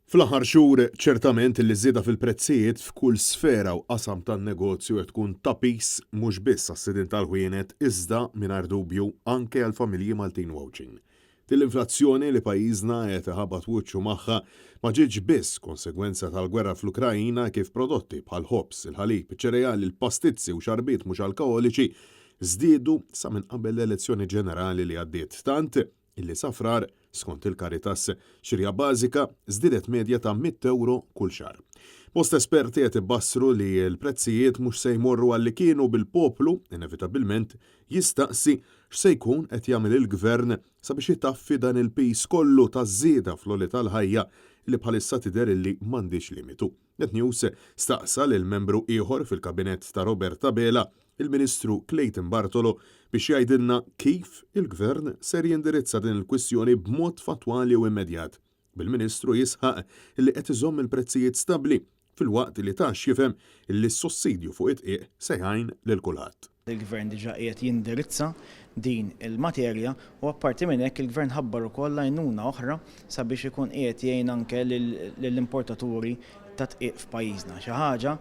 Fl-aħħar xhur ċertament li żieda fil-prezzijiet f'kull sfera u qasam tan-negozju qed tkun ta' pis mhux biss għas-sidin tal-ħwienet iżda mingħajr dubju anke għall-familji Maltin wawċin. L-inflazzjoni li pajjiżna qed iħabbat wiċċu magħha ma ġietx biss konsegwenza tal-gwerra fl-Ukrajina kif prodotti bħal ħobs, il-ħalib, iċ-ċereali, il-pastizzi u xarbiet mhux alkoholiċi żdiedu sa minn qabel l-elezzjoni ġenerali li għaddiet tant illi safrar skont il-Caritas xirja bażika żdiedet medja ta' 100 euro kull xahar. Bost esperti qed ibassru li l-prezzijiet mhux se jmorru għalli kienu bil-poplu inevitabilment jistaqsi x'se jkun qed jagħmel il-gvern sabiex itaffi dan il-pis kollu taż-żieda fl-għoli tal-ħajja li bħalissa tidher illi m'għandix limitu. Net News staqsa lil membru ieħor fil-kabinett ta' Roberta Bela, il-Ministru Clayton Bartolo biex jgħidilna kif il-Gvern ser jindirizza din il-kwistjoni b'mod fatwali u immedjat. Bil-Ministru jisħaq li qed iżomm il-prezzijiet stabbli fil-waqt li tax jifhem li s-sussidju fuq it-qiegħ se jgħin lil kulħadd. Il-Gvern diġà qiegħed jindirizza din il-materja u apparti minn hekk il-Gvern ħabbar ukoll għajnuna oħra sabiex ikun qiegħed jgħin anke lill-importaturi ta' tqiq f'pajjiżna. Xi ħaġa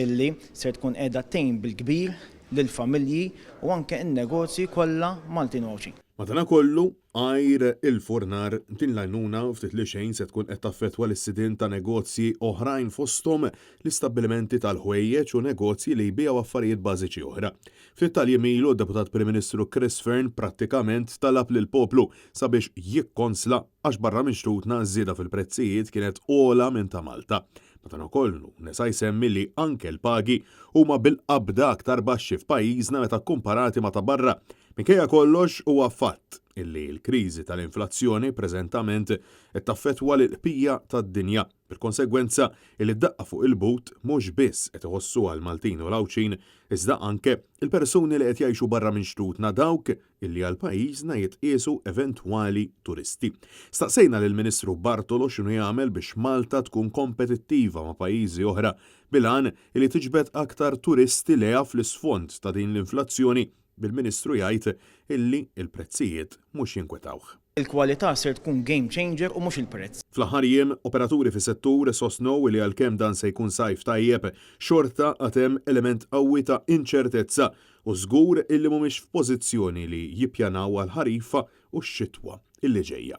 illi ser tkun qiegħda tgħin bil-kbir lill-familji u anke n-negozji kollha Maltin wawċin. Madankollu għajr il-furnar din l-għajnuna ftit li xejn se tkun qed taffettwa l-sidien ta' negozji oħrajn fosthom l-istabbilimenti tal-ħwejjeġ u negozji li jbiegħu affarijiet bażiċi oħra. Ftit tal-jemilu d-Deputat Prim Ministru Chris Fearn prattikament talab lil poplu sabiex jikkonsla għax barra minn xtutna żieda fil-prezzijiet kienet ogħla minn ta' Malta. Madankollu nesa jsemmi li anke l-pagi huma bil-qabda aktar baxxi f'pajjiżna meta kkumparati ma' ta' barra. Minkejja kollox huwa fatt illi l-kriżi tal-inflazzjoni preżentament qed taffettwa l-qpija tad-dinja. Per-konsegwenza illi d-daqqa fuq il-but mhux biss qed iħossuha l-Maltin u l-Awċin iżda anke il-persuni li qed jgħixu barra minn xtutna dawk illi għal pajjiżna jitqiesu eventwali turisti. Staqsejna lill-Ministru Bartolo x'inhu jagħmel biex Malta tkun kompetittiva ma' pajjiżi oħra bil-għan illi tiġbed aktar turisti leha fl-isfond ta' din l-inflazzjoni bil-Ministru jgħid illi il-prezzijiet mhux jinkwetawh. Il-kwalità ser tkun game changer u mhux il-prezz. Fl-aħħar jiem, operaturi fis-settur sostnew li għalkemm dan se jkun sajf tajjeb, xorta għad hemm element qawwi ta' inċertezza u żgur illi mhumiex f'pożizzjoni li jippjanaw għal ħarifa u x-xitwa illi ġejja.